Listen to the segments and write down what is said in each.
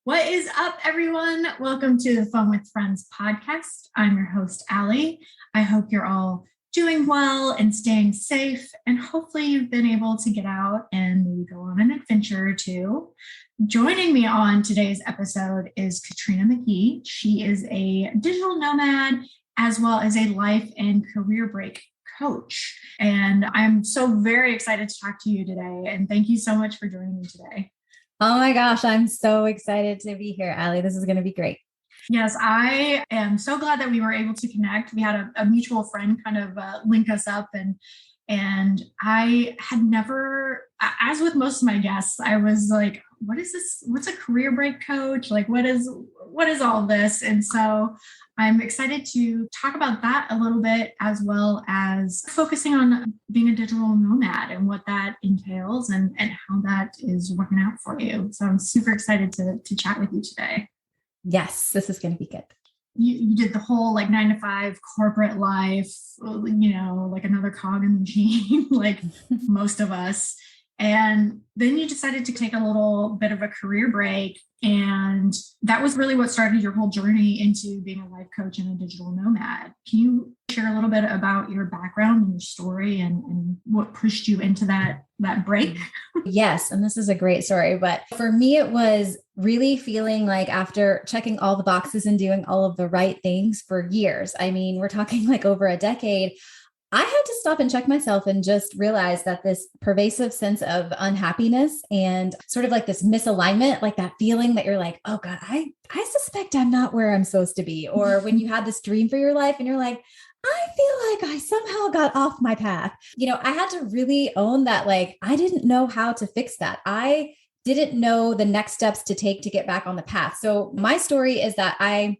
What is up, everyone? Welcome to the Fun with Friends podcast. I'm your host, 𝗀𝗄𝗄. I hope you're all doing well and staying safe, and hopefully you've been able to get out and maybe go on an adventure or two. Joining me on today's episode is Katrina McGhee. She is a digital nomad as well as a life and career break coach. And I'm so very excited to talk to you today. And thank you so much for joining me today. Oh my gosh, I'm so excited to be here, 𝗀𝗄𝗄. This is going to be great. Yes, I am so glad that we were able to connect. We had a mutual friend kind of link us up, and I had never, as with most of my guests, I was like, what is this? What's a career break coach? Like, what is all this? And so I'm excited to talk about that a little bit, as well as focusing on being a digital nomad and what that entails and how that is working out for you. So I'm super excited to chat with you today. Yes, this is going to be good. You did the whole like 9-to-5 corporate life, like another cog in the machine, like most of us. And then you decided to take a little bit of a career break. And that was really what started your whole journey into being a life coach and a digital nomad. Can you share a little bit about your background and your story and what pushed you into that break? Yes. And this is a great story. But for me, it was really feeling like after checking all the boxes and doing all of the right things for years, I mean, we're talking like over a decade, I had to stop and check myself and just realize that this pervasive sense of unhappiness and sort of like this misalignment, like that feeling that you're like, oh God, I suspect I'm not where I'm supposed to be. Or when you had this dream for your life and you're like, I feel like I somehow got off my path. I had to really own that. Like, I didn't know how to fix that. I didn't know the next steps to take to get back on the path. So my story is that I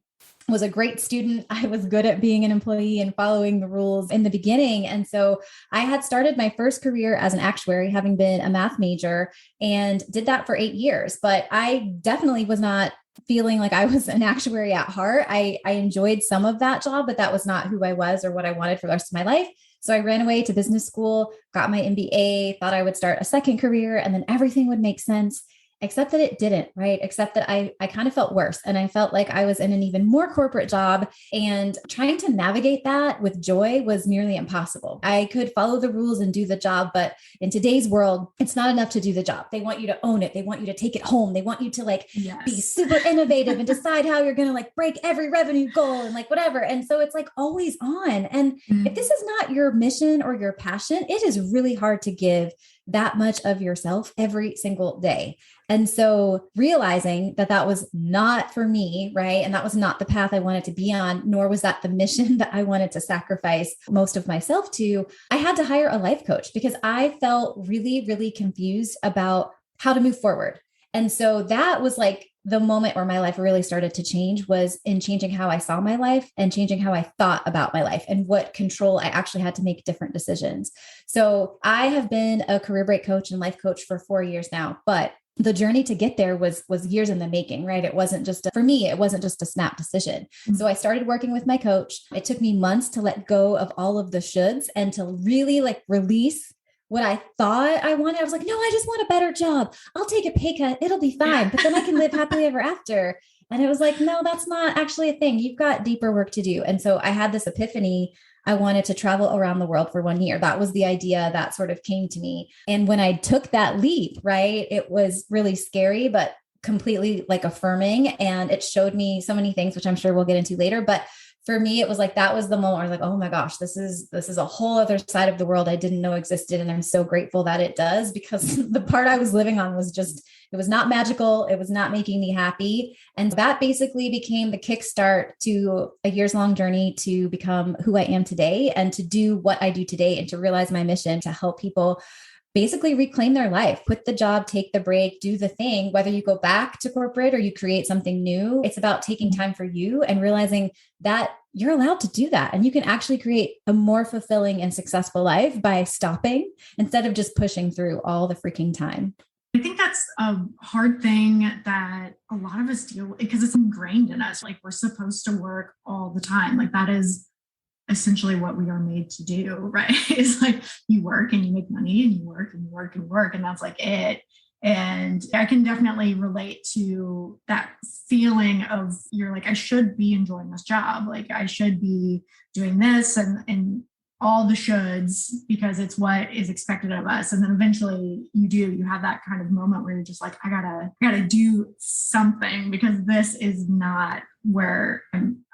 was a great student. I was good at being an employee and following the rules in the beginning. And so I had started my first career as an actuary, having been a math major, and did that for 8 years. But I definitely was not feeling like I was an actuary at heart. I enjoyed some of that job, but that was not who I was or what I wanted for the rest of my life. So I ran away to business school, got my MBA, thought I would start a second career, and then everything would make sense. Except that it didn't, right? Except that I kind of felt worse. And I felt like I was in an even more corporate job, and trying to navigate that with joy was nearly impossible. I could follow the rules and do the job, but in today's world, it's not enough to do the job. They want you to own it. They want you to take it home. They want you to be super innovative and decide how you're going to break every revenue goal and whatever. And so it's always on. And if this is not your mission or your passion, it is really hard to give that much of yourself every single day. And so realizing that that was not for me, right? And that was not the path I wanted to be on, nor was that the mission that I wanted to sacrifice most of myself to, I had to hire a life coach because I felt really, really confused about how to move forward. And so that was the moment where my life really started to change, was in changing how I saw my life and changing how I thought about my life and what control I actually had to make different decisions. So I have been a career break coach and life coach for 4 years now, but the journey to get there was years in the making, right? It wasn't just for me, it wasn't just a snap decision. Mm-hmm. So I started working with my coach. It took me months to let go of all of the shoulds and to really release what I thought I wanted. I was like, no, I just want a better job. I'll take a pay cut. It'll be fine. But then I can live happily ever after. And it was like, no, that's not actually a thing. You've got deeper work to do. And so I had this epiphany. I wanted to travel around the world for 1 year. That was the idea that sort of came to me. And when I took that leap, right, it was really scary, but completely affirming. And it showed me so many things, which I'm sure we'll get into later. But for me, it was that was the moment where I was like, oh my gosh, this is a whole other side of the world I didn't know existed. And I'm so grateful that it does, because the part I was living on was it was not magical. It was not making me happy. And that basically became the kickstart to a years-long journey to become who I am today and to do what I do today and to realize my mission to help people basically reclaim their life, quit the job, take the break, do the thing, whether you go back to corporate or you create something new. It's about taking time for you and realizing that you're allowed to do that. And you can actually create a more fulfilling and successful life by stopping instead of just pushing through all the freaking time. I think that's a hard thing that a lot of us deal with because it's ingrained in us. We're supposed to work all the time. That is essentially what we are made to do, right? It's you work and you make money and you work and you work and you work. And that's it. And I can definitely relate to that feeling of you're like, I should be enjoying this job. Like I should be doing this and all the shoulds because it's what is expected of us. And then eventually you have that kind of moment where you're just like, I gotta do something because this is not where I'm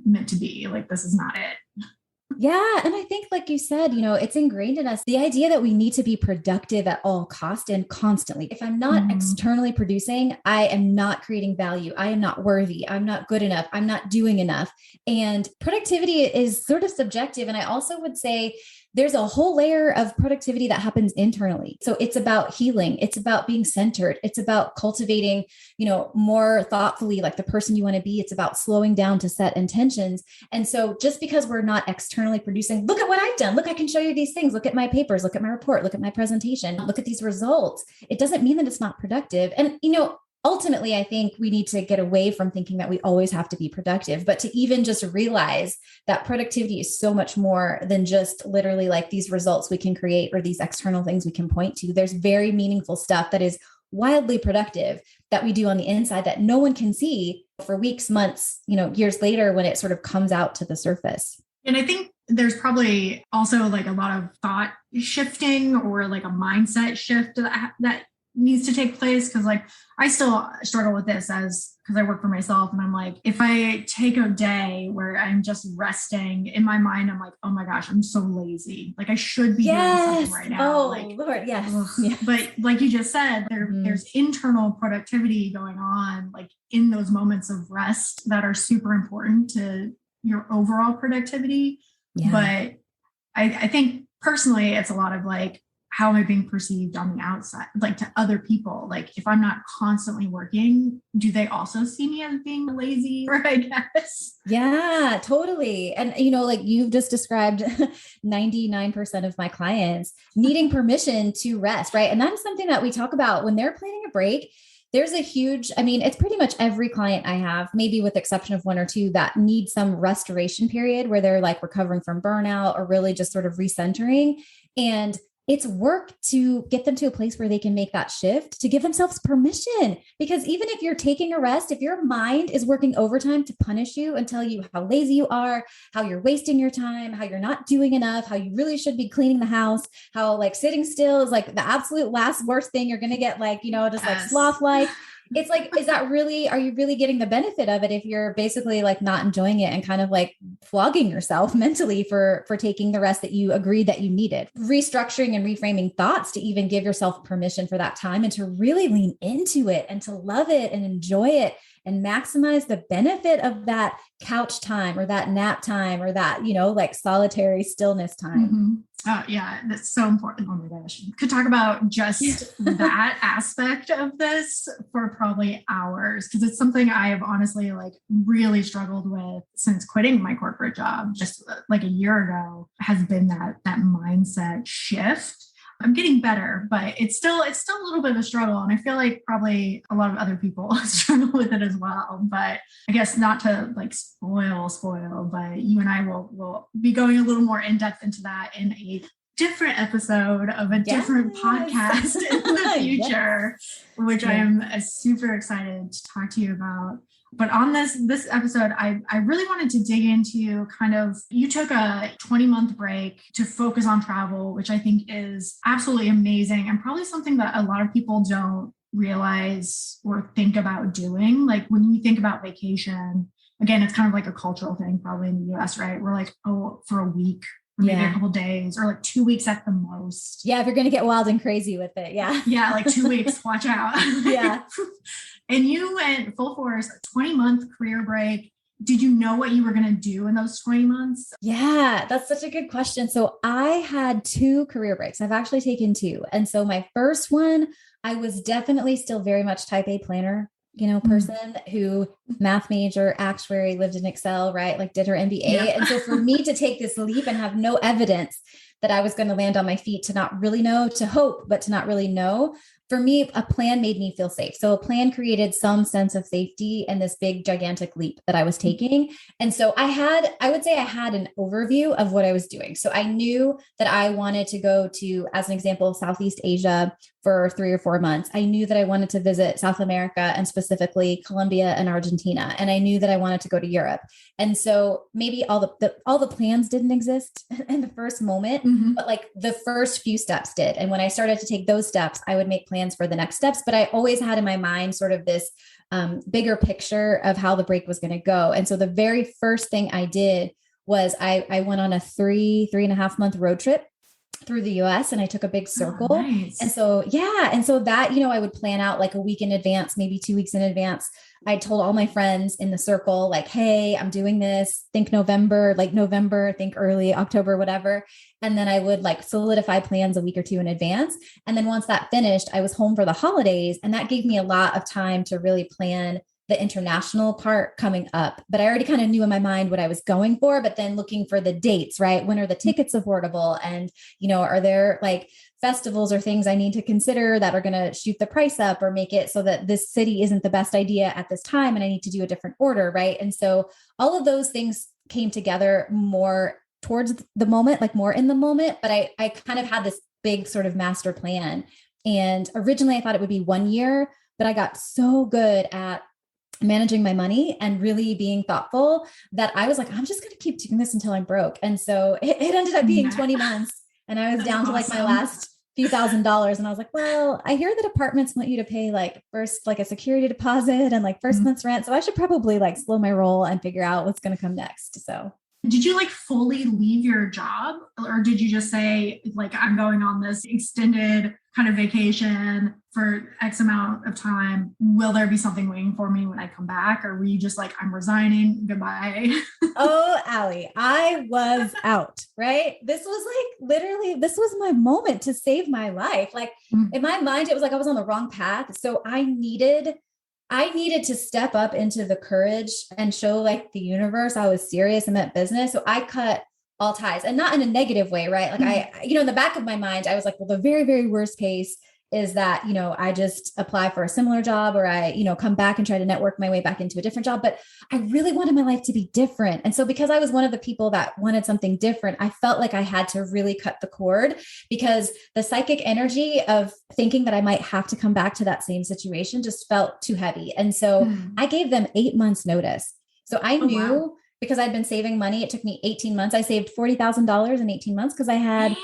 meant to be. Like, this is not it. Yeah. And I think, like you said, it's ingrained in us, the idea that we need to be productive at all cost and constantly. If I'm not externally producing, I am not creating value. I am not worthy. I'm not good enough. I'm not doing enough. And productivity is sort of subjective. And I also would say there's a whole layer of productivity that happens internally. So it's about healing. It's about being centered. It's about cultivating, more thoughtfully, like the person you want to be. It's about slowing down to set intentions. And so just because we're not externally producing, look at what I've done. Look, I can show you these things. Look at my papers, look at my report, look at my presentation, look at these results. It doesn't mean that it's not productive. And, ultimately, I think we need to get away from thinking that we always have to be productive, but to even just realize that productivity is so much more than just literally like these results we can create or these external things we can point to. There's very meaningful stuff that is wildly productive that we do on the inside that no one can see for weeks, months, years later when it sort of comes out to the surface. And I think there's probably also like a lot of thought shifting or like a mindset shift that needs to take place. Cause like I still struggle with this because I work for myself and I'm like, if I take a day where I'm just resting in my mind, I'm like, oh my gosh, I'm so lazy. Like I should be doing something right now. Oh like, Lord, yes. But like you just said, there's internal productivity going on like in those moments of rest that are super important to your overall productivity. Yeah. But I think personally, it's a lot of like, how am I being perceived on the outside, like to other people? Like if I'm not constantly working, do they also see me as being lazy? Or I guess. Yeah, totally. And, like you've just described 99% of my clients needing permission to rest, right? And that's something that we talk about when they're planning a break. There's a huge, it's pretty much every client I have, maybe with the exception of one or two that need some restoration period where they're like recovering from burnout or really just sort of recentering. And it's work to get them to a place where they can make that shift, to give themselves permission. Because even if you're taking a rest, if your mind is working overtime to punish you and tell you how lazy you are, how you're wasting your time, how you're not doing enough, how you really should be cleaning the house, how like sitting still is like the absolute last worst thing you're going to get, like, just like sloth-like. It's like, are you really getting the benefit of it if you're basically like not enjoying it and kind of like flogging yourself mentally for taking the rest that you agreed that you needed? Restructuring and reframing thoughts to even give yourself permission for that time and to really lean into it and to love it and enjoy it and maximize the benefit of that couch time or that nap time or that, like solitary stillness time. Mm-hmm. Oh yeah, that's so important. Oh my gosh. Could talk about just that aspect of this for probably hours because it's something I have honestly like really struggled with since quitting my corporate job just like a year ago has been that mindset shift. I'm getting better, but it's still a little bit of a struggle. And I feel like probably a lot of other people struggle with it as well. But I guess not to like spoil, but you and I will be going a little more in depth into that in a different episode of a different podcast in the future, which I am super excited to talk to you about. But on this episode, I really wanted to dig into kind of, you took a 20-month break to focus on travel, which I think is absolutely amazing and probably something that a lot of people don't realize or think about doing. Like when you think about vacation, again, it's kind of like a cultural thing probably in the US, right? We're like, oh, for a week, or maybe a couple days or like 2 weeks at the most. Yeah, if you're going to get wild and crazy with it. Yeah. Yeah, like 2 weeks, watch out. Yeah. And you went full force, 20-month career break. Did you know what you were going to do in those 20 months? Yeah, that's such a good question. So I had 2 career breaks. I've actually taken 2. And so my first one, I was definitely still very much type A planner, person who math major, actuary, lived in Excel, right? Like did her MBA. Yep. And so for me to take this leap and have no evidence that I was going to land on my feet, to not really know, to hope, but to not really know. For me, a plan made me feel safe. So a plan created some sense of safety in this big, gigantic leap that I was taking. And so I would say I had an overview of what I was doing. So I knew that I wanted to go to, as an example, Southeast Asia for 3 or 4 months. I knew that I wanted to visit South America and specifically Colombia and Argentina. And I knew that I wanted to go to Europe. And so maybe all the plans didn't exist in the first moment, but like the first few steps did. And when I started to take those steps, I would make plans for the next steps. But I always had in my mind sort of this bigger picture of how the break was going to go. And so the very first thing I did was I went on a 3.5 month road trip through the US, and I took a big circle. Oh, nice. And so, yeah. And so that, I would plan out like a week in advance, maybe 2 weeks in advance. I told all my friends in the circle, like, hey, I'm doing this, think November, think early October, whatever. And then I would like solidify plans a week or two in advance. And then once that finished, I was home for the holidays. And that gave me a lot of time to really plan the international part coming up. But I already kind of knew in my mind what I was going for, but then looking for the dates, right? When are the tickets affordable? And, are there like festivals or things I need to consider that are going to shoot the price up or make it so that this city isn't the best idea at this time and I need to do a different order, right? And so all of those things came together more towards the moment, like more in the moment, but I kind of had this big sort of master plan. And originally I thought it would be 1 year, but I got so good at managing my money and really being thoughtful that I was like, I'm just going to keep doing this until I'm broke. And so it ended up being 20 months and I was down to like my last few $1,000s. And I was like, well, I hear that apartments want you to pay like first, like a security deposit and like first month's rent. So I should probably like slow my roll and figure out what's going to come next. So did you like fully leave your job, or did you just say like, I'm going on this extended kind of vacation for X amount of time? Will there be something waiting for me when I come back? Or were you just like, I'm resigning, goodbye? Oh, Allie, I was out, right? This was like, literally, this was my moment to save my life. Like in my mind, it was like, I was on the wrong path. So I needed to step up into the courage and show like the universe I was serious in that business. So I cut all ties, and not in a negative way, right? Like in the back of my mind, I was like, well, the very, very worst case is that, I just apply for a similar job, or I, come back and try to network my way back into a different job. But I really wanted my life to be different. And so because I was one of the people that wanted something different, I felt like I had to really cut the cord, because the psychic energy of thinking that I might have to come back to that same situation just felt too heavy. And so I gave them 8 months notice. So I knew, wow, because I'd been saving money. It took me 18 months. I saved $40,000 in 18 months because I had,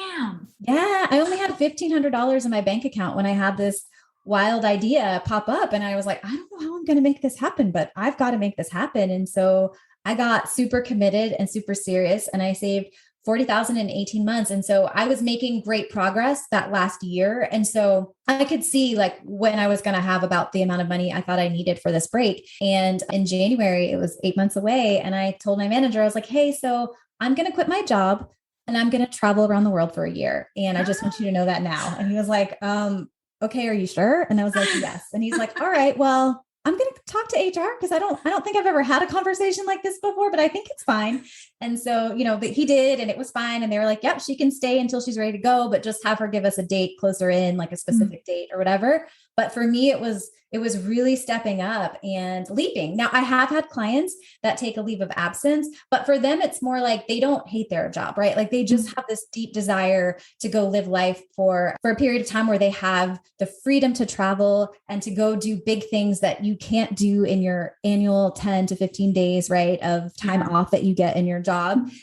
I only had $1,500 in my bank account when I had this wild idea pop up. And I was like, I don't know how I'm going to make this happen, but I've got to make this happen. And so I got super committed and super serious, and I saved 40,000 in 18 months. And so I was making great progress that last year. And so I could see like when I was going to have about the amount of money I thought I needed for this break. And in January, it was 8 months away. And I told my manager, I was like, hey, so I'm going to quit my job and I'm going to travel around the world for a year. And I just want you to know that now. And he was like, okay, are you sure? And I was like, yes. And he's like, all right, well, I'm going to talk to HR because I don't think I've ever had a conversation like this before, but I think it's fine. And so, but he did, and it was fine. And they were like, yep, she can stay until she's ready to go, but just have her give us a date closer in, like a specific date or whatever. But for me, it was really stepping up and leaping. Now I have had clients that take a leave of absence, but for them, it's more like they don't hate their job, right? Like they just have this deep desire to go live life for a period of time where they have the freedom to travel and to go do big things that you can't do in your annual 10 to 15 days, right, of time off that you get in your job.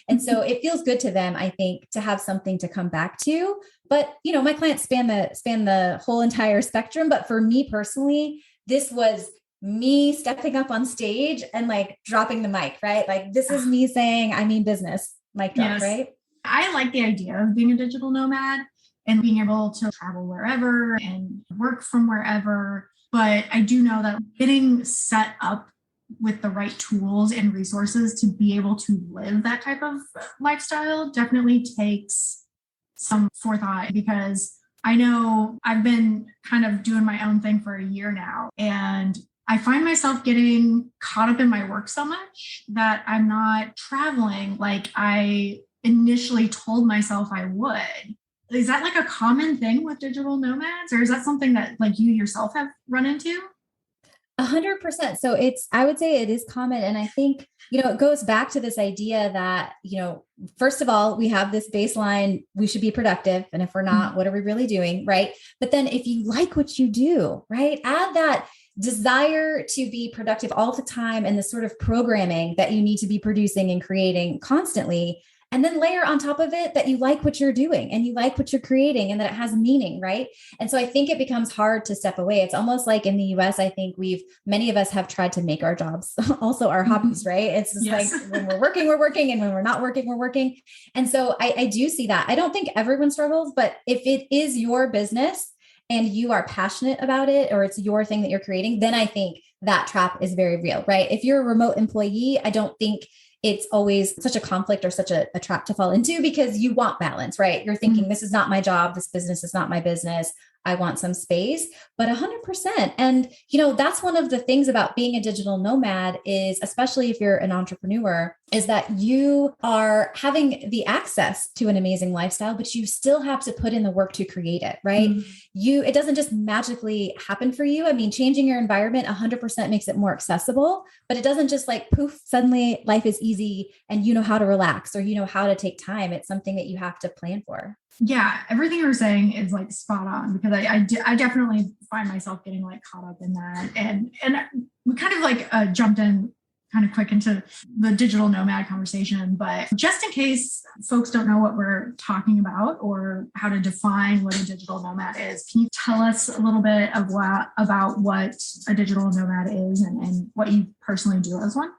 And so it feels good to them, I think, to have something to come back to. But, my clients span the whole entire spectrum. But for me personally, this was me stepping up on stage and like dropping the mic, right? Like this is me saying, I mean business, mic drop, right? I like the idea of being a digital nomad and being able to travel wherever and work from wherever. But I do know that getting set up with the right tools and resources to be able to live that type of lifestyle definitely takes some forethought, because I know I've been kind of doing my own thing for a year now, and I find myself getting caught up in my work so much that I'm not traveling like I initially told myself I would. Is that like a common thing with digital nomads, or is that something that like you yourself have run into? 100%. So I would say it is common. And I think, it goes back to this idea that, first of all, we have this baseline, we should be productive. And if we're not, what are we really doing? Right. But then if you like what you do, right, add that desire to be productive all the time and the sort of programming that you need to be producing and creating constantly. And then layer on top of it that you like what you're doing and you like what you're creating and that it has meaning, right? And so I think it becomes hard to step away. It's almost like in the US, I think many of us have tried to make our jobs also our hobbies, right? It's just like when we're working, and when we're not working, we're working. And so I do see that. I don't think everyone struggles, but if it is your business and you are passionate about it, or it's your thing that you're creating, then I think that trap is very real, right? If you're a remote employee, I don't think it's always such a conflict or such a trap to fall into, because you want balance, right? You're thinking, this is not my job. This business is not my business. I want some space, but 100%. And, that's one of the things about being a digital nomad is, especially if you're an entrepreneur, is that you are having the access to an amazing lifestyle, but you still have to put in the work to create it, right? It doesn't just magically happen for you. I mean, changing your environment 100% makes it more accessible, but it doesn't just like poof, suddenly life is easy and you know how to relax or you know how to take time. It's something that you have to plan for. Yeah, everything you're saying is like spot on, because I definitely find myself getting like caught up in that. And we kind of like jumped in kind of quick into the digital nomad conversation, but just in case folks don't know what we're talking about or how to define what a digital nomad is, can you tell us a little bit about what a digital nomad is and what you personally do as one?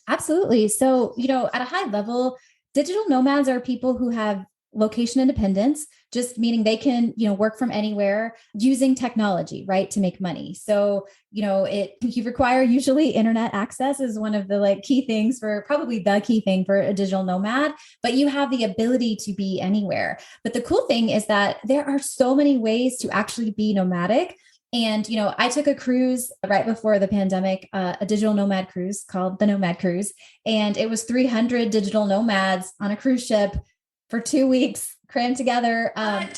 Absolutely. So, at a high level, digital nomads are people who have location independence, just meaning they can, work from anywhere using technology, right, to make money. So, you require usually internet access is one of the probably the key thing for a digital nomad, but you have the ability to be anywhere. But the cool thing is that there are so many ways to actually be nomadic. And, I took a cruise right before the pandemic, a digital nomad cruise called the Nomad Cruise. And it was 300 digital nomads on a cruise ship for 2 weeks, crammed together,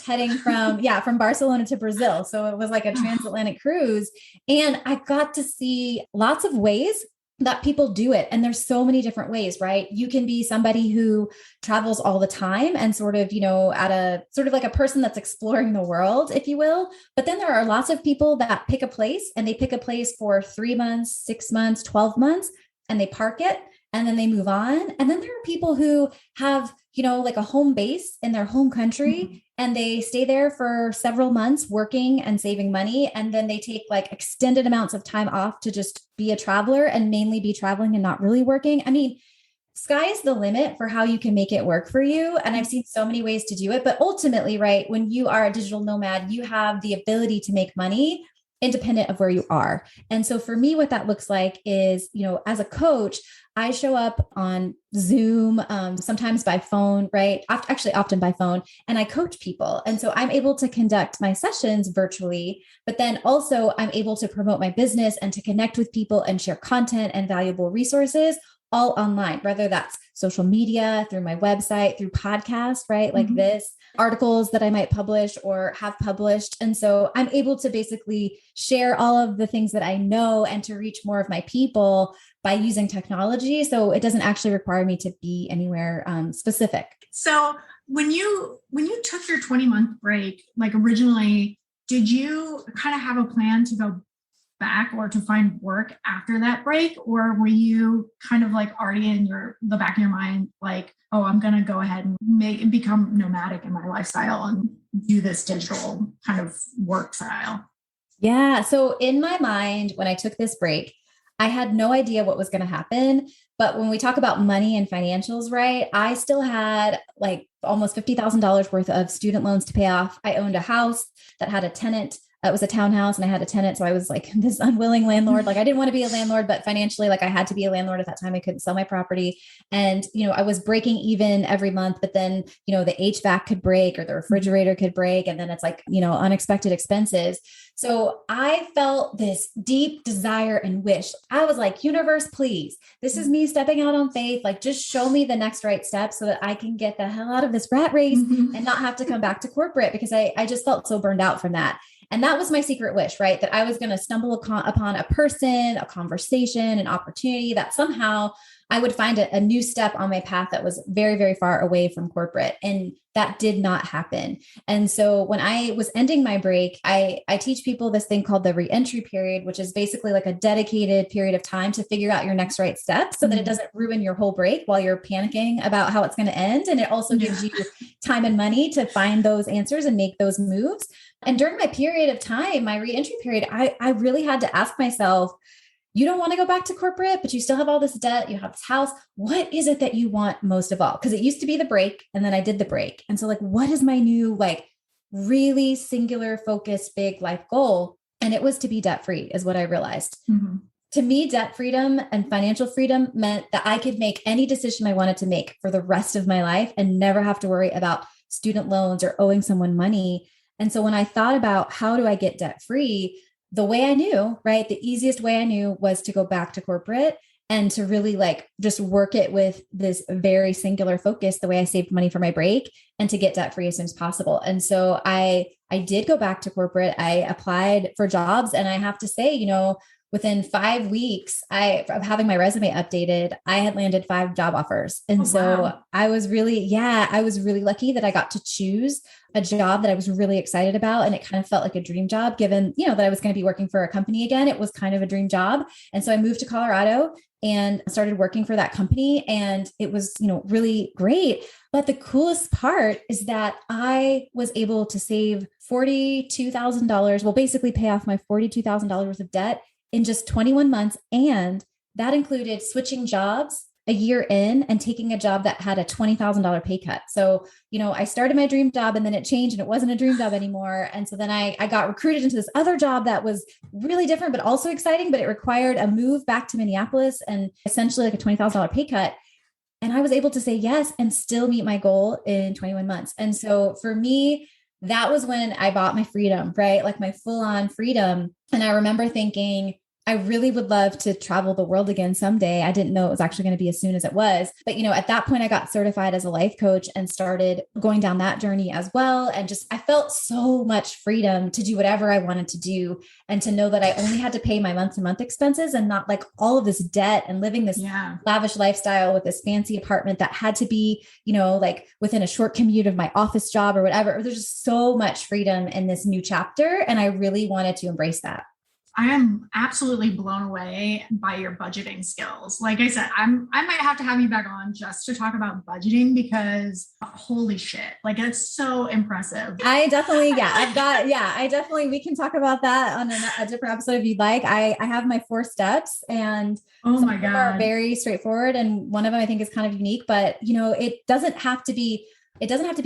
heading from Barcelona to Brazil. So it was like a transatlantic cruise. And I got to see lots of ways that people do it. And there's so many different ways, right? You can be somebody who travels all the time and sort of, at a sort of like a person that's exploring the world, if you will. But then there are lots of people that pick a place, and they pick a place for 3 months, 6 months, 12 months, and they park it. And then they move on. And then there are people who have, like a home base in their home country, and they stay there for several months working and saving money. And then they take like extended amounts of time off to just be a traveler and mainly be traveling and not really working. I mean, sky's the limit for how you can make it work for you. And I've seen so many ways to do it. But ultimately, right, when you are a digital nomad, you have the ability to make money independent of where you are. And so for me, what that looks like is, as a coach, I show up on Zoom, sometimes by phone, right? Actually, often by phone, and I coach people. And so I'm able to conduct my sessions virtually, but then also I'm able to promote my business and to connect with people and share content and valuable resources all online, whether that's social media, through my website, through podcasts, right? Like this, articles that I might publish or have published. And so I'm able to basically share all of the things that I know and to reach more of my people by using technology. So it doesn't actually require me to be anywhere specific. So when you took your 20-month break, like originally, did you kind of have a plan to go back or to find work after that break? Or were you kind of like already in the back of your mind, like, oh, I'm going to go ahead and become nomadic in my lifestyle and do this digital kind of work style? Yeah. So in my mind, when I took this break, I had no idea what was going to happen. But when we talk about money and financials, right, I still had like almost $50,000 worth of student loans to pay off. I owned a house that had a tenant. It was a townhouse and I had a tenant. So I was like this unwilling landlord. Like I didn't want to be a landlord, but financially, like I had to be a landlord at that time. I couldn't sell my property. And, I was breaking even every month, but then, the HVAC could break or the refrigerator could break. And then it's like, unexpected expenses. So I felt this deep desire and wish. I was like, universe, please, this is me stepping out on faith. Like just show me the next right step so that I can get the hell out of this rat race and not have to come back to corporate, because I just felt so burned out from that. And that was my secret wish, right? That I was going to stumble upon a person, a conversation, an opportunity that somehow I would find a new step on my path that was very, very far away from corporate. And that did not happen. And so when I was ending my break, I teach people this thing called the reentry period, which is basically like a dedicated period of time to figure out your next right step so that it doesn't ruin your whole break while you're panicking about how it's going to end. And it also gives you time and money to find those answers and make those moves. And during my period of time, my reentry period, I really had to ask myself, you don't want to go back to corporate, but you still have all this debt. You have this house. What is it that you want most of all? Because it used to be the break, and then I did the break. And so like, what is my new, like really singular focused, big life goal? And it was to be debt-free is what I realized. Mm-hmm. To me, debt freedom and financial freedom meant that I could make any decision I wanted to make for the rest of my life and never have to worry about student loans or owing someone money. And so when I thought about how do I get debt-free, the way I knew, right? The easiest way I knew was to go back to corporate and to really like just work it with this very singular focus, the way I saved money for my break and to get debt free as soon as possible. And so I did go back to corporate. I applied for jobs, and I have to say, you know, within 5 weeks of having my resume updated, I had landed 5 job offers. And wow. I was really lucky that I got to choose a job that I was really excited about. And it kind of felt like a dream job given, you know, that I was going to be working for a company again. It was kind of a dream job. And so I moved to Colorado and started working for that company. And it was, you know, really great. But the coolest part is that I was able to save $42,000, well, basically pay off my $42,000 worth of debt in just 21 months. And that included switching jobs a year in and taking a job that had a $20,000 pay cut. So, you know, I started my dream job and then it changed and it wasn't a dream job anymore. And so then I got recruited into this other job that was really different, but also exciting, but it required a move back to Minneapolis and essentially like a $20,000 pay cut. And I was able to say yes and still meet my goal in 21 months. And so for me, that was when I bought my freedom, right? Like my full on freedom. And I remember thinking, I really would love to travel the world again someday. I didn't know it was actually going to be as soon as it was. But, you know, at that point, I got certified as a life coach and started going down that journey as well. And just, I felt so much freedom to do whatever I wanted to do and to know that I only had to pay my month-to-month expenses and not like all of this debt and living this lavish lifestyle with this fancy apartment that had to be, you know, like within a short commute of my office job or whatever. There's just so much freedom in this new chapter. And I really wanted to embrace that. I am absolutely blown away by your budgeting skills. Like I said, I might have to have you back on just to talk about budgeting because holy shit, like it's so impressive. I definitely, we can talk about that on a different episode if you'd like. I have my 4 steps and oh my God, are very straightforward. And one of them I think is kind of unique, but you know, it doesn't have to be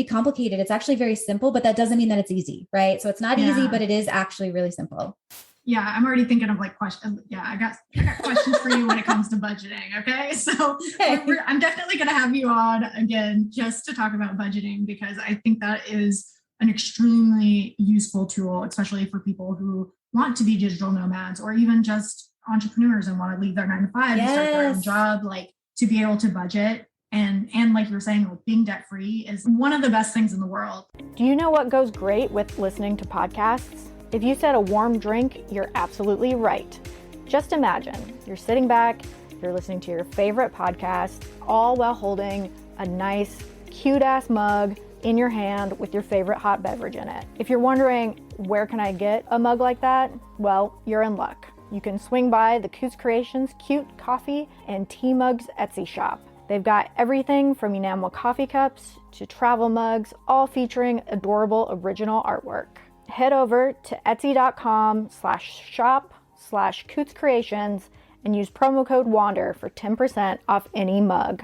complicated. It's actually very simple, but that doesn't mean that it's easy, right? So it's not easy, but it is actually really simple. Yeah, I'm already thinking of like questions. Yeah, I got questions for you when it comes to budgeting. Okay, so I'm definitely going to have you on again just to talk about budgeting because I think that is an extremely useful tool, especially for people who want to be digital nomads or even just entrepreneurs and want to leave their 9-to-5 and start their own job, like to be able to budget. And like you were saying, like being debt free is one of the best things in the world. Do you know what goes great with listening to podcasts? If you said a warm drink, you're absolutely right. Just imagine you're sitting back, you're listening to your favorite podcast, all while holding a nice, cute ass mug in your hand with your favorite hot beverage in it. If you're wondering, where can I get a mug like that? Well, you're in luck. You can swing by the 𝗀𝗵𝗶𝘀's Creations cute coffee and tea mugs Etsy shop. They've got everything from enamel coffee cups to travel mugs, all featuring adorable original artwork. Head over to etsy.com/shop/𝗀𝗵𝗄's Creations and use promo code WANDER for 10% off any mug.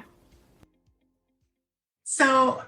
So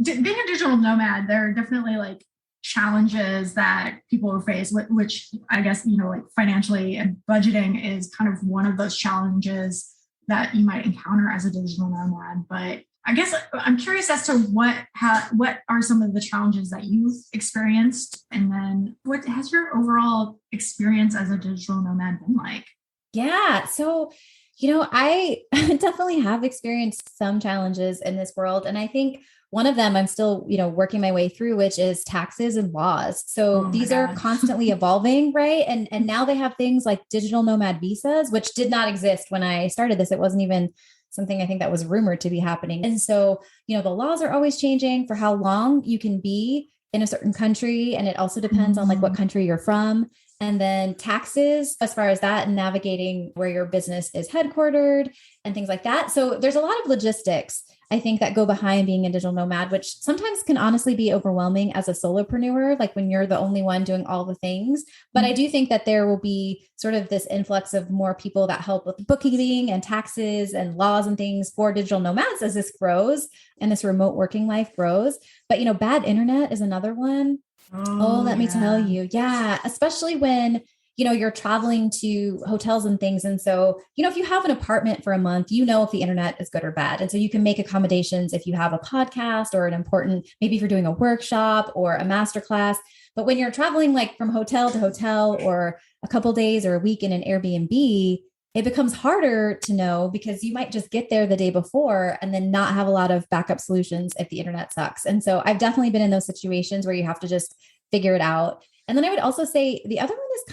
being a digital nomad, there are definitely like challenges that people will face, which I guess, you know, like financially and budgeting is kind of one of those challenges that you might encounter as a digital nomad. But I guess I'm curious as to what are some of the challenges that you've experienced, and then what has your overall experience as a digital nomad been like? Yeah, so you know, I definitely have experienced some challenges in this world, and I think one of them I'm still, working my way through, which is taxes and laws. So these are constantly evolving, right? And now they have things like digital nomad visas, which did not exist when I started this. It wasn't even something I think that was rumored to be happening. And so, the laws are always changing for how long you can be in a certain country. And it also depends on like what country you're from. And then taxes, as far as that, and navigating where your business is headquartered and things like that. So there's a lot of logistics, I think, that go behind being a digital nomad, which sometimes can honestly be overwhelming as a solopreneur, like when you're the only one doing all the things. But I do think that there will be sort of this influx of more people that help with bookkeeping and taxes and laws and things for digital nomads as this grows and this remote working life grows. But, bad internet is another one. Let me tell you. Yeah. Especially when, you're traveling to hotels and things. And so, if you have an apartment for a month, if the internet is good or bad. And so you can make accommodations if you have a podcast or an important, maybe if you're doing a workshop or a masterclass. But when you're traveling like from hotel to hotel or a couple days or a week in an Airbnb, it becomes harder to know because you might just get there the day before and then not have a lot of backup solutions if the internet sucks. And so I've definitely been in those situations where you have to just figure it out. And then I would also say the other one is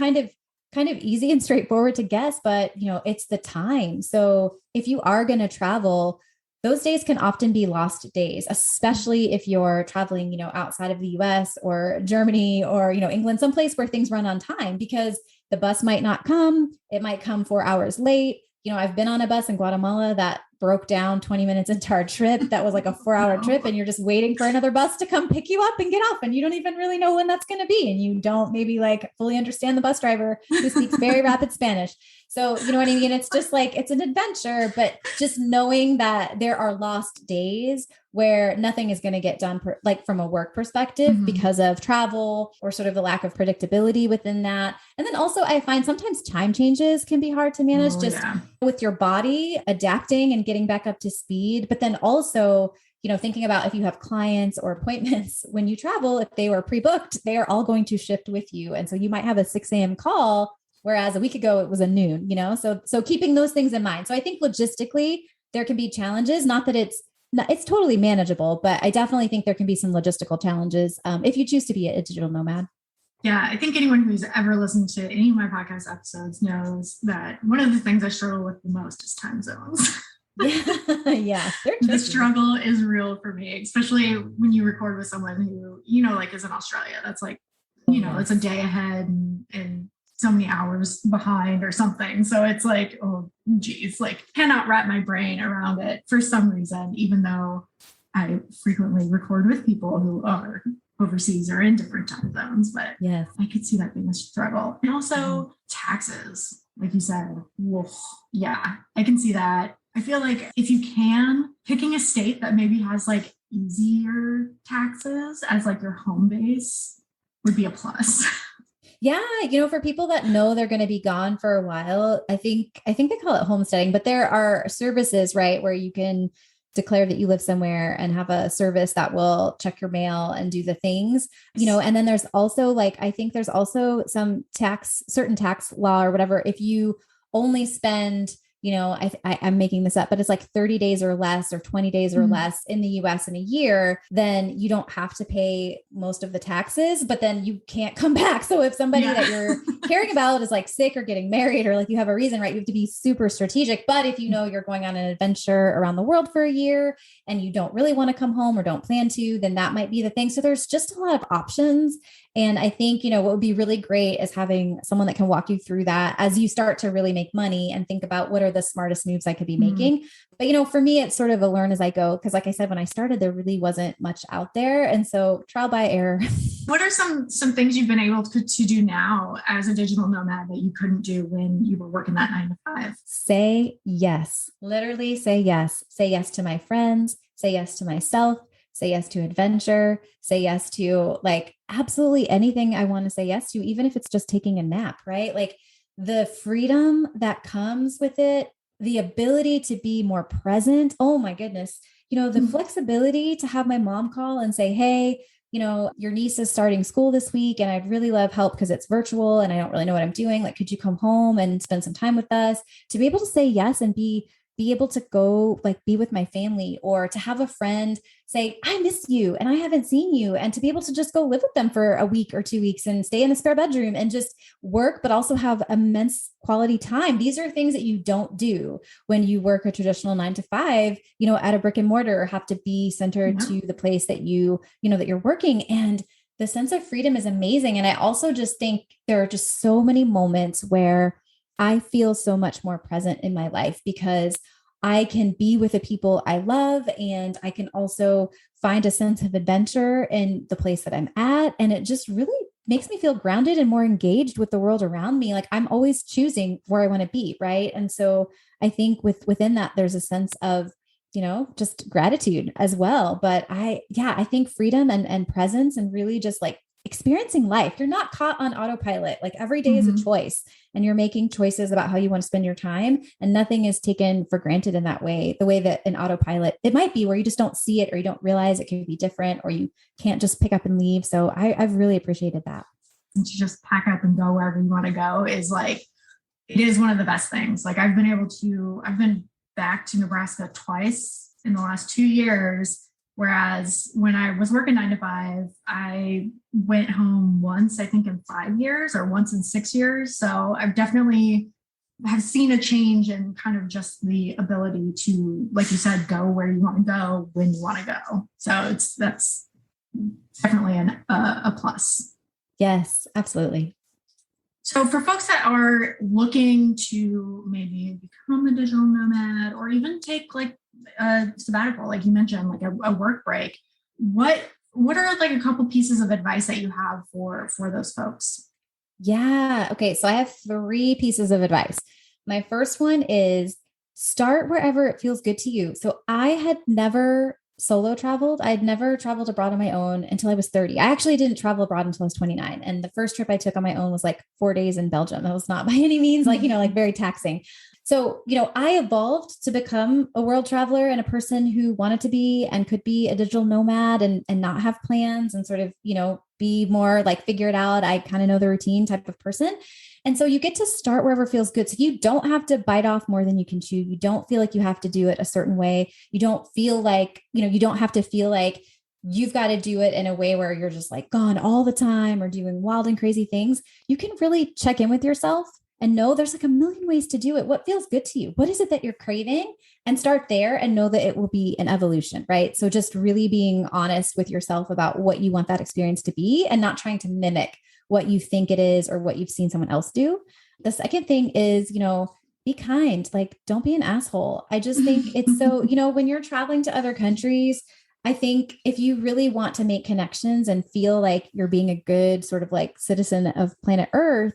kind of easy and straightforward to guess, but it's the time. So if you are going to travel, those days can often be lost days, especially if you're traveling, outside of the US or Germany or, England, someplace where things run on time, because the bus might not come. It might come 4 hours late. I've been on a bus in Guatemala that broke down 20 minutes into our trip. That was like a 4-hour trip, and you're just waiting for another bus to come pick you up and get off. And you don't even really know when that's going to be. And you don't maybe like fully understand the bus driver who speaks very rapid Spanish. So, you know what I mean? It's just like, it's an adventure, but just knowing that there are lost days where nothing is going to get done from a work perspective because of travel or sort of the lack of predictability within that. And then also I find sometimes time changes can be hard to manage with your body adapting and getting back up to speed. But then also, thinking about if you have clients or appointments when you travel, if they were pre-booked, they are all going to shift with you. And so you might have a 6 a.m. call, whereas a week ago it was a noon, so keeping those things in mind. So I think logistically there can be challenges, not that it's totally manageable, but I definitely think there can be some logistical challenges if you choose to be a digital nomad. Yeah, I think anyone who's ever listened to any of my podcast episodes knows that one of the things I struggle with the most is time zones. Yeah. The struggle is real for me, especially when you record with someone who, like is in Australia. That's like, it's a day ahead and so many hours behind or something. So it's like, oh geez, like cannot wrap my brain around it for some reason, even though I frequently record with people who are overseas or in different time zones. But yes, I could see that being a struggle. And also taxes, like you said. Whoa, yeah, I can see that. I feel like if you can, picking a state that maybe has like easier taxes as like your home base would be a plus. Yeah. For people that know they're going to be gone for a while, I think they call it homesteading, but there are services, right, where you can declare that you live somewhere and have a service that will check your mail and do the things, and then there's also I think there's also some certain tax law or whatever. If you only spend, I'm making this up, but it's like 30 days or less or 20 days or less in the US in a year, then you don't have to pay most of the taxes, but then you can't come back. So if somebody that you're caring about is like sick or getting married or like you have a reason, right, you have to be super strategic. But if you're going on an adventure around the world for a year and you don't really want to come home or don't plan to, then that might be the thing. So there's just a lot of options. And I think, what would be really great is having someone that can walk you through that as you start to really make money and think about what are the smartest moves I could be making. But, for me, it's sort of a learn as I go. Cause like I said, when I started, there really wasn't much out there. And so trial by error. What are some things you've been able to do now as a digital nomad that you couldn't do when you were working that 9 to 5? Say yes, literally say yes to my friends, say yes to myself, say yes to adventure, say yes to like absolutely anything I want to say yes to, even if it's just taking a nap, right? Like the freedom that comes with it, the ability to be more present. Oh my goodness. The flexibility to have my mom call and say, hey, your niece is starting school this week and I'd really love help because it's virtual and I don't really know what I'm doing. Like, could you come home and spend some time with us? To be able to say yes and be be able to go like be with my family, or to have a friend say, I miss you and I haven't seen you. And to be able to just go live with them for a week or 2 weeks and stay in a spare bedroom and just work, but also have immense quality time. These are things that you don't do when you work a traditional 9 to 5, at a brick and mortar, or have to be centered to the place that that you're working. And the sense of freedom is amazing. And I also just think there are just so many moments where I feel so much more present in my life, because I can be with the people I love, and I can also find a sense of adventure in the place that I'm at. And it just really makes me feel grounded and more engaged with the world around me. Like I'm always choosing where I want to be. Right. And so I think within that, there's a sense of, just gratitude as well. But I think freedom and presence, and really just like experiencing life. You're not caught on autopilot. Like every day is a choice, and you're making choices about how you want to spend your time, and nothing is taken for granted in that way. The way that an autopilot, it might be where you just don't see it, or you don't realize it can be different, or you can't just pick up and leave. So I've really appreciated that. And to just pack up and go wherever you want to go is like, it is one of the best things. Like I've been back to Nebraska twice in the last 2 years. Whereas when I was working 9 to 5, I went home once, I think in 5 years, or once in 6 years. So I've definitely have seen a change in kind of just the ability to, like you said, go where you want to go when you want to go. So that's definitely a plus. Yes, absolutely. So for folks that are looking to maybe become a digital nomad, or even take like a sabbatical, like you mentioned, like a work break, what are like a couple pieces of advice that you have for those folks? Yeah. Okay. So I have 3 pieces of advice. My first one is start wherever it feels good to you. So I had never solo traveled. I'd never traveled abroad on my own until I was 30. I actually didn't travel abroad until I was 29. And the first trip I took on my own was like 4 days in Belgium. That was not by any means like, like very taxing. So, I evolved to become a world traveler and a person who wanted to be and could be a digital nomad and not have plans, and sort of, be more like figure it out. I kind of know the routine type of person. And so you get to start wherever feels good. So you don't have to bite off more than you can chew. You don't feel like you have to do it a certain way. You don't feel like, you don't have to feel like you've got to do it in a way where you're just like gone all the time or doing wild and crazy things. You can really check in with yourself and know there's like a million ways to do it. What feels good to you? What is it that you're craving? And start there and know that it will be an evolution, right? So just really being honest with yourself about what you want that experience to be, and not trying to mimic what you think it is or what you've seen someone else do. The second thing is, be kind. Like, don't be an asshole. I just think it's so, when you're traveling to other countries, I think if you really want to make connections and feel like you're being a good sort of like citizen of planet Earth,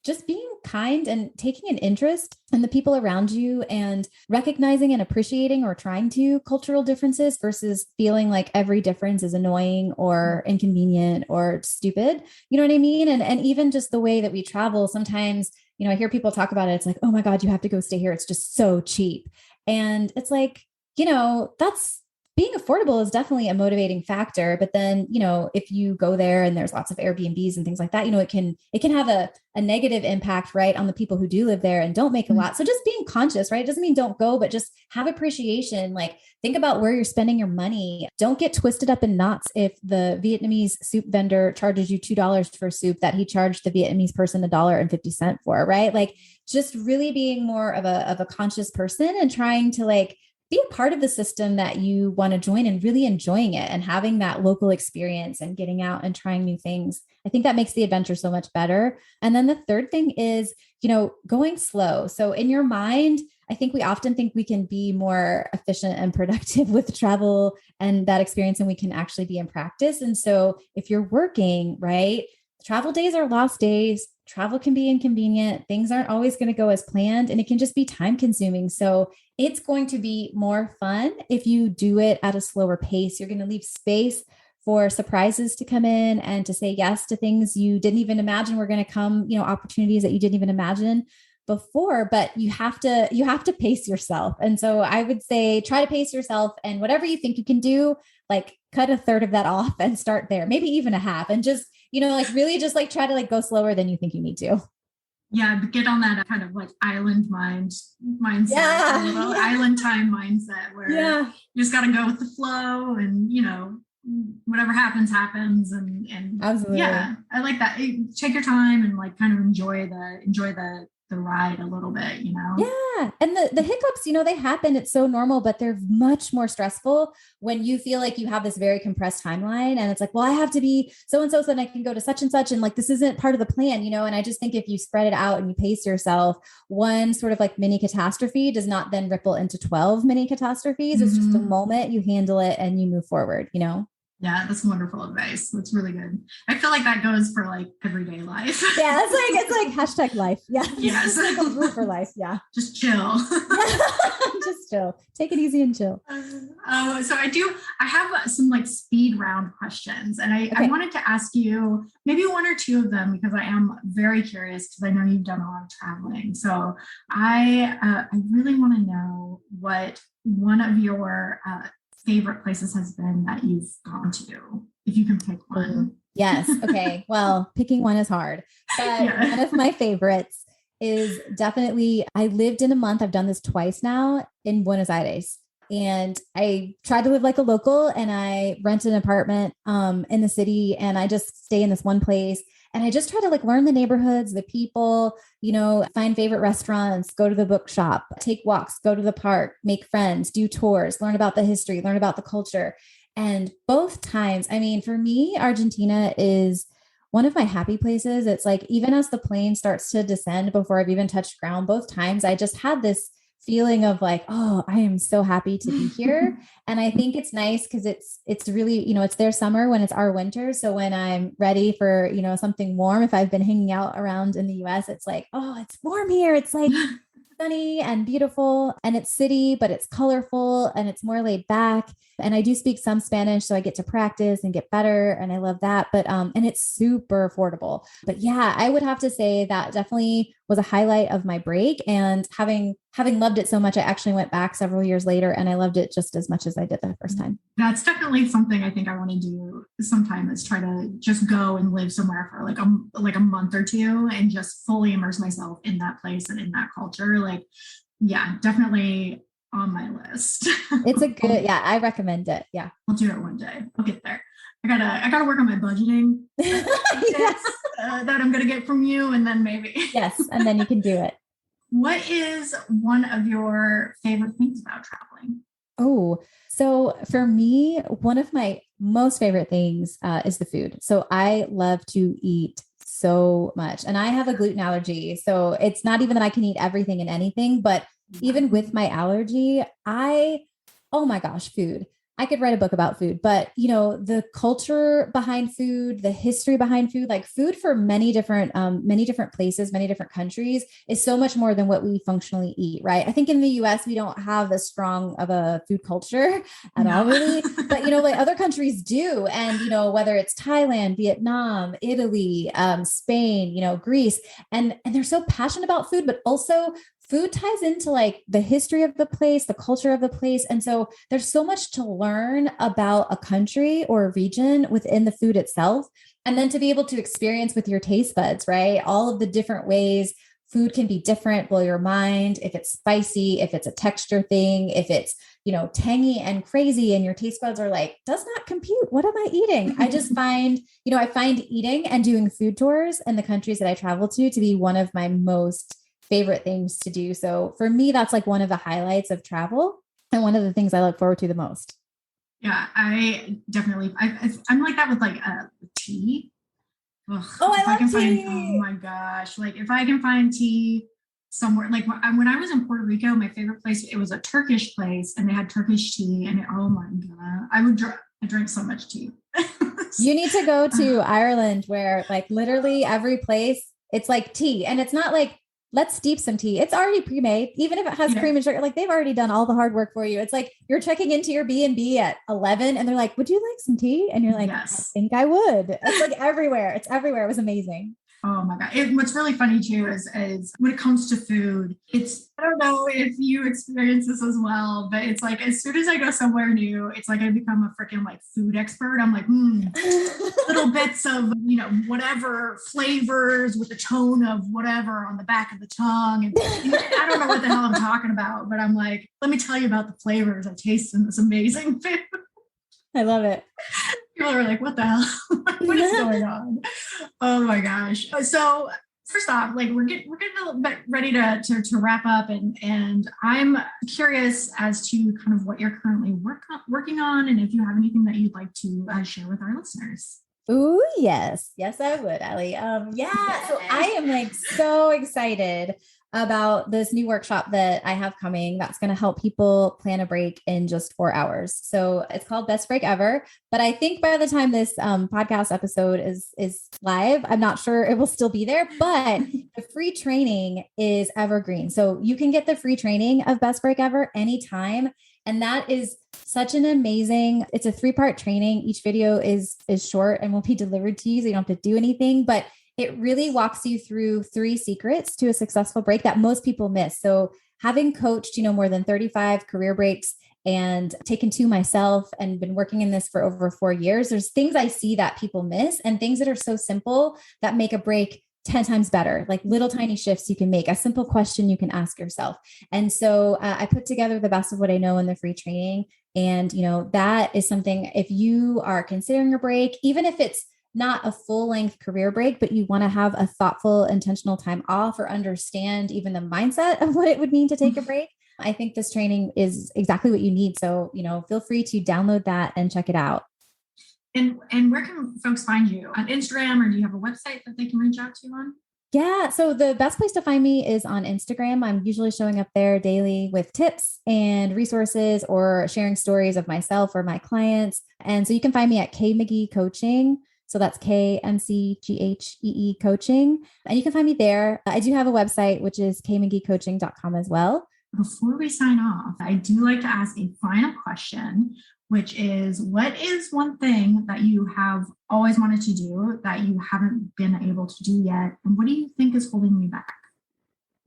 just being kind and taking an interest in the people around you, and recognizing and appreciating or trying to cultural differences, versus feeling like every difference is annoying or inconvenient or stupid. You know what I mean? And even just the way that we travel, sometimes, I hear people talk about it. It's like, oh my God, you have to go stay here. It's just so cheap. And it's like, that's being affordable is definitely a motivating factor. But then, if you go there and there's lots of Airbnbs and things like that, it can have a negative impact, right, on the people who do live there and don't make a lot. So just being conscious, right? It doesn't mean don't go, but just have appreciation. Like, think about where you're spending your money. Don't get twisted up in knots if the Vietnamese soup vendor charges you $2 for soup that he charged the Vietnamese person $1.50 for, right? Like, just really being more of a conscious person and trying to like be a part of the system that you want to join, and really enjoying it and having that local experience and getting out and trying new things. I think that makes the adventure so much better. And then the third thing is, going slow. So in your mind, I think we often think we can be more efficient and productive with travel and that experience than we can actually be in practice. And so if you're working, right, travel days are lost days. Travel can be inconvenient. Things aren't always going to go as planned, and it can just be time consuming. So it's going to be more fun if you do it at a slower pace. You're going to leave space for surprises to come in and to say yes to things you didn't even imagine were going to come, opportunities that you didn't even imagine before, but you have to pace yourself. And so I would say, try to pace yourself, and whatever you think you can do, like cut a third of that off and start there, maybe even a half, and just, really just like try to like go slower than you think you need to. Yeah, get on that kind of like mindset, Yeah. a little island time mindset where you just got to go with the flow and, whatever happens. And Absolutely. Yeah, I like that. Take your time and like kind of enjoy the ride a little bit, Yeah. And the hiccups, they happen. It's so normal, but they're much more stressful when you feel like you have this very compressed timeline and it's like, well, I have to be so-and-so then I can go to such and such. And like, this isn't part of the plan, and I just think if you spread it out and you pace yourself, one sort of like mini catastrophe does not then ripple into 12 mini catastrophes. It's just a moment, you handle it and you move forward, Yeah, that's wonderful advice. That's really good. I feel like that goes for like everyday life. Yeah, it's like hashtag life. Yeah. Yes. Like a rule for life. Yeah. Just chill. Just chill. Take it easy and chill. So I have some like speed round questions and I wanted to ask you maybe one or two of them because I am very curious because I know you've done a lot of traveling. So I really want to know what one of your favorite places has been that you've gone to, if you can pick one. Yes. Okay. Well, picking one is hard, but one of my favorites is definitely, I lived in a month. I've done this twice now in Buenos Aires. And I tried to live like a local and I rent an apartment in the city and I just stay in this one place. And I just try to like learn the neighborhoods, the people, find favorite restaurants, go to the bookshop, take walks, go to the park, make friends, do tours, learn about the history, learn about the culture. And both times, I mean, for me, Argentina is one of my happy places. It's like, even as the plane starts to descend before I've even touched ground, both times I just had this feeling of like, oh, I am so happy to be here. And I think it's nice because it's really, it's their summer when it's our winter. So when I'm ready for, something warm, if I've been hanging out around in the US, it's like, oh, it's warm here. It's like sunny and beautiful and it's city, but it's colorful and it's more laid back. And I do speak some Spanish, so I get to practice and get better. And I love that. But, and it's super affordable. But yeah, I would have to say that definitely was a highlight of my break. And having loved it so much, I actually went back several years later and I loved it just as much as I did the first time. That's definitely something I think I want to do sometime is try to just go and live somewhere for like a month or two and just fully immerse myself in that place and in that culture. Like, yeah, definitely on my list. It's a good, I recommend it. Yeah. I'll do it one day. I'll get there. I gotta work on my budgeting that I'm going to get from you. And then maybe. Yes. And then you can do it. What is one of your favorite things about traveling? Oh, so for me, one of my most favorite things is the food. So I love to eat so much and I have a gluten allergy. So it's not even that I can eat everything and anything, but even with my allergy, oh my gosh, food. I could write a book about food, but the culture behind food, the history behind food, like food for many different places, many different countries is so much more than what we functionally eat, right? I think in the US, we don't have as strong of a food culture at all, really, but like other countries do. And, whether it's Thailand, Vietnam, Italy, Spain, Greece, and they're so passionate about food, but also food ties into like the history of the place, the culture of the place. And so there's so much to learn about a country or a region within the food itself. And then to be able to experience with your taste buds, right? All of the different ways food can be different, blow your mind. If it's spicy, if it's a texture thing, if it's, tangy and crazy and your taste buds are like, does not compute. What am I eating? I just find, I find eating and doing food tours in the countries that I travel to be one of my most favorite things to do. So for me, that's like one of the highlights of travel and one of the things I look forward to the most. Yeah, I definitely, I'm like that with like tea. Ugh, I love tea. Oh my gosh. Like if I can find tea somewhere, like when I was in Puerto Rico, my favorite place, it was a Turkish place and they had Turkish tea and oh my God, I drank so much tea. You need to go to Ireland where like literally every place it's like tea and it's not like, let's steep some tea. It's already pre-made. Even if it has cream and sugar, like they've already done all the hard work for you. It's like you're checking into your B&B at 11 and they're like, would you like some tea? And you're like, yes. I think I would. It's like everywhere. It's everywhere. It was amazing. Oh my God. What's really funny too is when it comes to food, I don't know if you experience this as well, but it's like, as soon as I go somewhere new, it's like I become a freaking like food expert. I'm like, little bits of, whatever flavors with the tone of whatever on the back of the tongue. And I don't know what the hell I'm talking about, but I'm like, let me tell you about the flavors I taste in this amazing food. I love it. People are like, what the hell? What is going on? Oh my gosh. So first off, like we're getting a little bit ready to wrap up, and I'm curious as to kind of what you're currently working on, and if you have anything that you'd like to share with our listeners. Oh, yes. Yes, I would, Allie. So I am like so excited about this new workshop that I have coming that's going to help people plan a break in just 4 hours. So it's called Best Break Ever. But I think by the time this podcast episode is live, I'm not sure it will still be there, but the free training is evergreen. So you can get the free training of Best Break Ever anytime. And that is such an amazing, it's a 3-part training. Each video is short and will be delivered to you, so you don't have to do anything, but it really walks you through 3 secrets to a successful break that most people miss. So having coached, more than 35 career breaks and taken 2 myself and been working in this for over 4 years, there's things I see that people miss and things that are so simple that make a break 10 times better, like little tiny shifts you can make, a simple question you can ask yourself. And so I put together the best of what I know in the free training. And, that is something, if you are considering a break, even if it's not a full-length career break, but you want to have a thoughtful, intentional time off or understand even the mindset of what it would mean to take a break, I think this training is exactly what you need. So, feel free to download that and check it out. And where can folks find you? On Instagram, or do you have a website that they can reach out to you on? Yeah. So the best place to find me is on Instagram. I'm usually showing up there daily with tips and resources or sharing stories of myself or my clients. And so you can find me at 𝗀𝗵𝗲𝗄 Coaching. So that's 𝗀𝗵𝗲𝗀𝗄𝗄 Coaching. And you can find me there. I do have a website, which is 𝗀𝗵𝗲𝗄coaching.com as well. Before we sign off, I do like to ask a final question, which is, what is one thing that you have always wanted to do that you haven't been able to do yet? And what do you think is holding you back?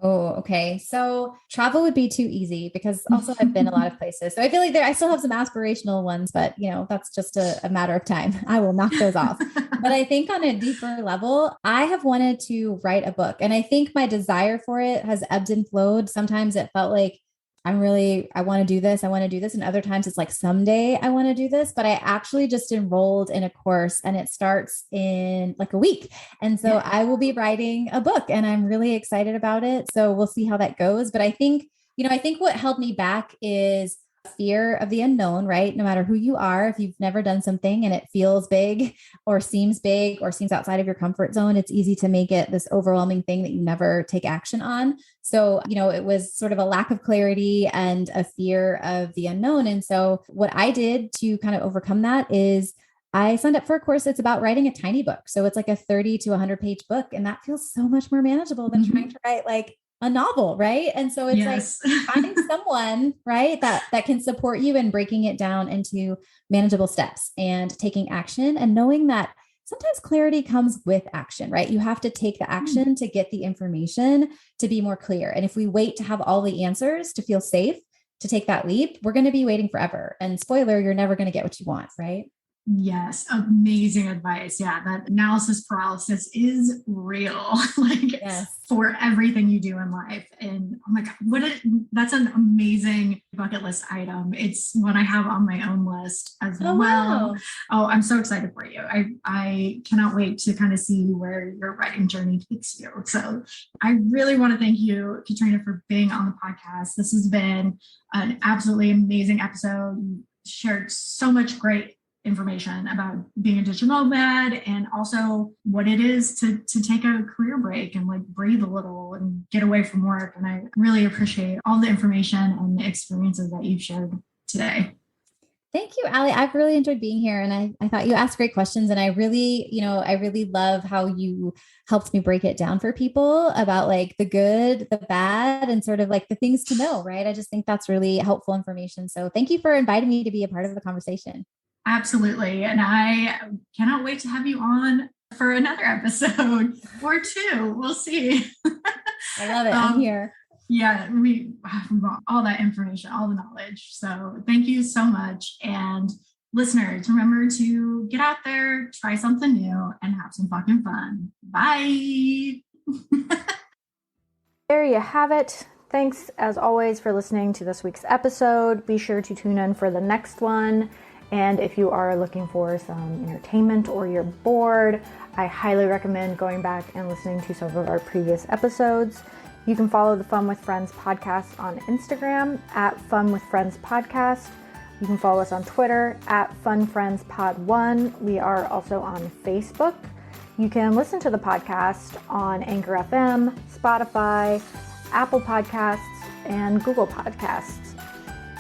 Oh, okay. So travel would be too easy because also I've been a lot of places. So I feel like I still have some aspirational ones, but that's just a matter of time. I will knock those off. But I think on a deeper level, I have wanted to write a book, and I think my desire for it has ebbed and flowed. Sometimes it felt like I want to do this. I want to do this. And other times it's like, someday I want to do this, but I actually just enrolled in a course and it starts in like a week. And so I will be writing a book and I'm really excited about it. So we'll see how that goes. But I think what held me back is fear of the unknown, right? No matter who you are, if you've never done something and it feels big or seems outside of your comfort zone, it's easy to make it this overwhelming thing that you never take action on. So, it was sort of a lack of clarity and a fear of the unknown. And so what I did to kind of overcome that is I signed up for a course that's about writing a tiny book. So it's like a 30 to 100 page book. And that feels so much more manageable than trying to write like a novel, right? And so it's like finding someone, right, that can support you in breaking it down into manageable steps and taking action, and knowing that sometimes clarity comes with action, right? You have to take the action to get the information to be more clear. And if we wait to have all the answers to feel safe to take that leap, we're going to be waiting forever. And spoiler, you're never going to get what you want, right? Yes. Amazing advice. Yeah. That analysis paralysis is real, for everything you do in life. And oh my God, that's an amazing bucket list item. It's one I have on my own list as well. Wow. Oh, I'm so excited for you. I cannot wait to kind of see where your writing journey takes you. So I really want to thank you, Katrina, for being on the podcast. This has been an absolutely amazing episode. You shared so much great information about being a digital nomad and also what it is to take a career break and like breathe a little and get away from work. And I really appreciate all the information and the experiences that you've shared today. Thank you, Allie. I've really enjoyed being here. And I thought you asked great questions. And I really love how you helped me break it down for people about like the good, the bad, and sort of like the things to know, right? I just think that's really helpful information. So thank you for inviting me to be a part of the conversation. Absolutely. And I cannot wait to have you on for another episode or two. We'll see. I love it. I'm here. Yeah, we want all that information, all the knowledge. So thank you so much. And listeners, remember to get out there, try something new, and have some fucking fun. Bye. There you have it. Thanks, as always, for listening to this week's episode. Be sure to tune in for the next one. And if you are looking for some entertainment or you're bored, I highly recommend going back and listening to some of our previous episodes. You can follow the Fun with Friends podcast on Instagram at Fun with Friends Podcast. You can follow us on Twitter at FunFriendsPod1. We are also on Facebook. You can listen to the podcast on Anchor FM, Spotify, Apple Podcasts, and Google Podcasts.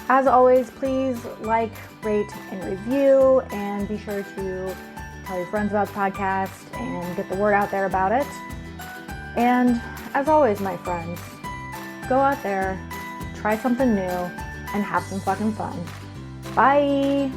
As always, please like, rate, and review, and be sure to tell your friends about the podcast and get the word out there about it. And as always, my friends, go out there, try something new, and have some fucking fun. Bye!